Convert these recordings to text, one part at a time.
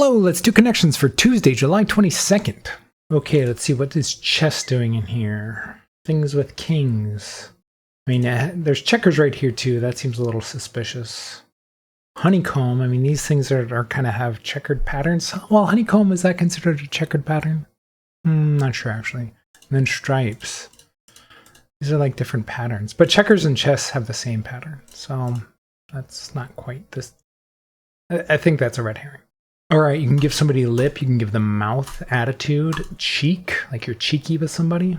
Hello, let's do connections for Tuesday, July 22nd. Okay, let's see, what is chess doing in here? Things with kings. I mean, there's checkers right here too. That seems a little suspicious. Honeycomb, I mean, these things are kind of have checkered patterns. Well, honeycomb, is that considered a checkered pattern? Not sure, actually. And then stripes. These are like different patterns. But checkers and chess have the same pattern. So that's not quite this. I think that's a red herring. All right, you can give somebody a lip. You can give them mouth, attitude, cheek, like you're cheeky with somebody.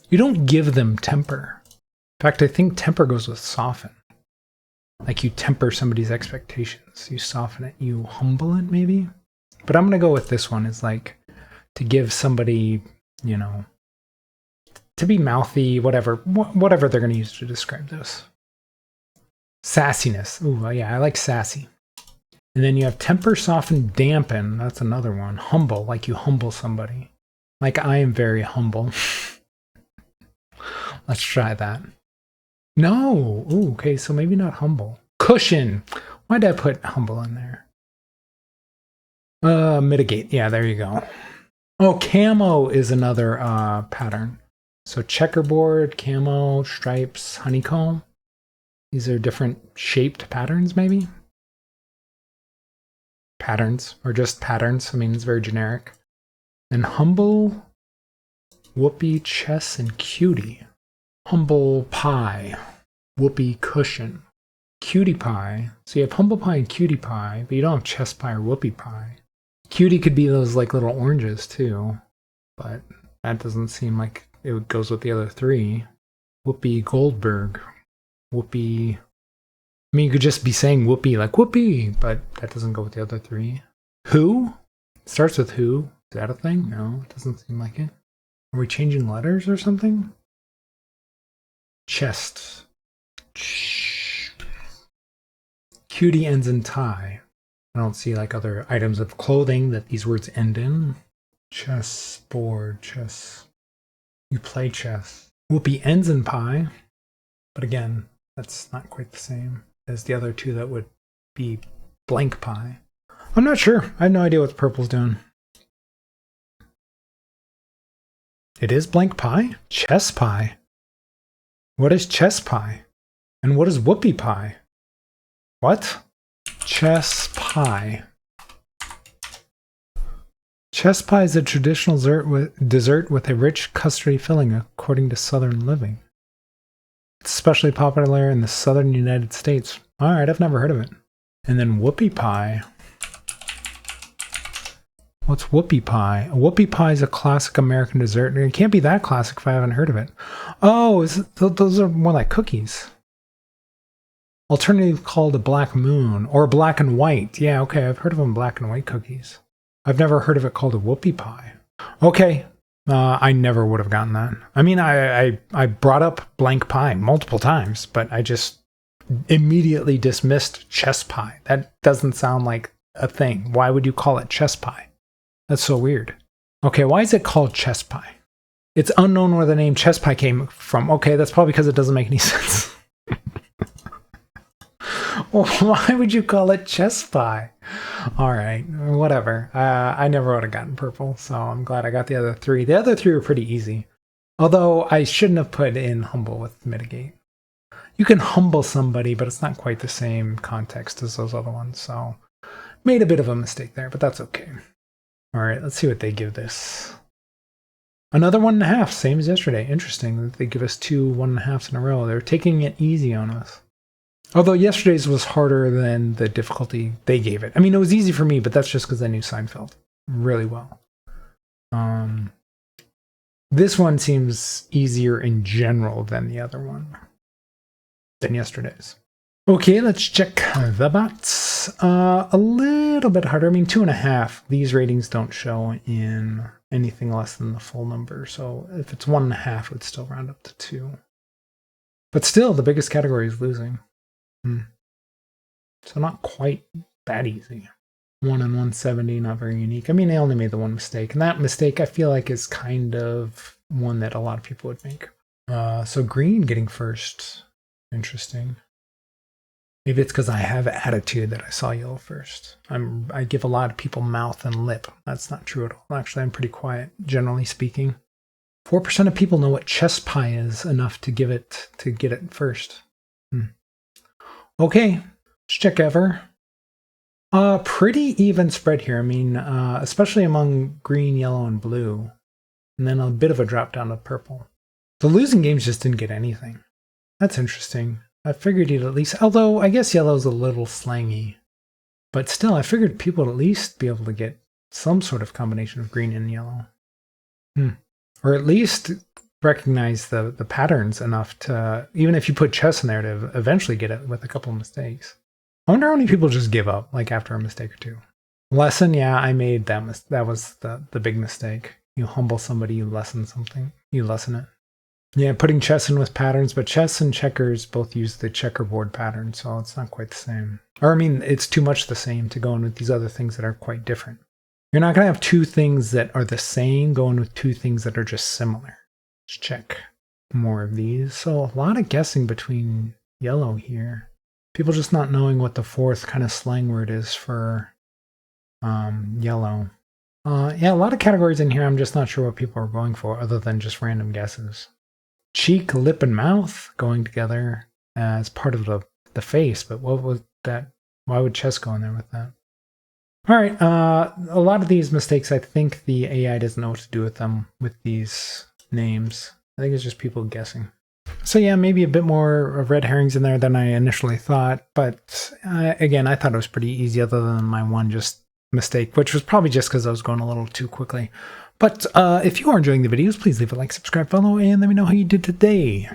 You don't give them temper. In fact, I think temper goes with soften. Like you temper somebody's expectations. You soften it. You humble it, maybe. But I'm going to go with this one. Is like to give somebody, you know, to be mouthy, whatever they're going to use to describe this. Sassiness. Ooh, yeah, I like sassy. And then you have temper, soften, dampen. That's another one. Humble, like you humble somebody. Like I am very humble. Let's try that. No. Ooh, okay, so maybe not humble. Cushion. Why did I put humble in there? Mitigate. Yeah, there you go. Oh, camo is another pattern. So checkerboard, camo, stripes, honeycomb. These are different shaped patterns, maybe? Patterns, or just patterns. I mean, it's very generic. And humble, whoopee, chess, and cutie. Humble pie, whoopee cushion, cutie pie. So you have humble pie and cutie pie, but you don't have chess pie or whoopee pie. Cutie could be those like little oranges too, but that doesn't seem like it goes with the other three. Whoopi Goldberg, whoopee. I mean, you could just be saying whoopee, like whoopee, but that doesn't go with the other three. Who? It starts with who. Is that a thing? No, it doesn't seem like it. Are we changing letters or something? Chest. Cutie ends in tie. I don't see like other items of clothing that these words end in. Chess, board, chess. You play chess. Whoopee ends in pie. But again, that's not quite the same as the other two that would be blank pie. I'm not sure. I have no idea what the purple's doing. It is blank pie? Chess pie? What is chess pie? And what is whoopie pie? What? Chess pie. Chess pie is a traditional dessert with a rich custardy filling according to Southern living. It's especially popular in the southern United States. All right, I've never heard of it. And then whoopie pie. What's whoopie pie? A whoopie pie is a classic American dessert. It can't be that classic if I haven't heard of it. Oh, those are more like cookies. Alternatively called a black moon or black and white. Yeah, okay, I've heard of them black and white cookies. I've never heard of it called a whoopie pie. Okay, I never would have gotten that. I mean, I brought up blank pie multiple times, but I just immediately dismissed chess pie. That doesn't sound like a thing. Why would you call it chess pie? That's so weird. Okay, why is it called chess pie? It's unknown where the name chess pie came from. Okay, that's probably because it doesn't make any sense. Well, why would you call it chess pie? All right, whatever. I never would have gotten purple, so I'm glad I got the other three. The other three were pretty easy. Although I shouldn't have put in humble with mitigate. You can humble somebody, but it's not quite the same context as those other ones, so made a bit of a mistake there, but that's okay. All right, let's see what they give this. Another 1.5, same as yesterday. Interesting that they give us 2 1.5s in a row. They're taking it easy on us. Although yesterday's was harder than the difficulty they gave it. I mean, it was easy for me, but that's just because I knew Seinfeld really well. This one seems easier in general than the other one, than yesterday's. Okay, let's check the bots. A little bit harder. I mean, 2.5. These ratings don't show in anything less than the full number. So if it's 1.5, it would still round up to 2. But still, the biggest category is losing. So not quite that easy. 1 and 170, not very unique. I mean, they only made the one mistake. And that mistake, I feel like, is kind of one that a lot of people would make. So green getting first. Interesting. Maybe it's because I have attitude that I saw yellow first. I give a lot of people mouth and lip. That's not true at all. Actually, I'm pretty quiet, generally speaking. 4% of people know what chess pie is enough to get it first. Okay, let's check ever. Pretty even spread here. I mean, especially among green, yellow, and blue. And then a bit of a drop down to purple. The losing games just didn't get anything. That's interesting. I figured you'd at least, although I guess yellow's a little slangy. But still, I figured people would at least be able to get some sort of combination of green and yellow. Or at least recognize the patterns enough to, even if you put chess in there, to eventually get it with a couple of mistakes. I wonder how many people just give up, like after a mistake or two. Lesson, yeah, I made that. That was the big mistake. You humble somebody, you lessen something. You lessen it. Yeah, putting chess in with patterns, but chess and checkers both use the checkerboard pattern, so it's not quite the same. Or, I mean, it's too much the same to go in with these other things that are quite different. You're not going to have two things that are the same going with two things that are just similar. Let's check more of these. So a lot of guessing between yellow here. People just not knowing what the fourth kind of slang word is for yellow. Yeah, a lot of categories in here. I'm just not sure what people are going for other than just random guesses. Cheek, lip, and mouth going together as part of the face, but what was that? Why would chess go in there with that? All right, a lot of these mistakes, I think the AI doesn't know what to do with them, with these names. I think it's just people guessing. So yeah, maybe a bit more red herrings in there than I initially thought, but again, I thought it was pretty easy other than my one just mistake, which was probably just because I was going a little too quickly. But if you are enjoying the videos, please leave a like, subscribe, follow, and let me know how you did today.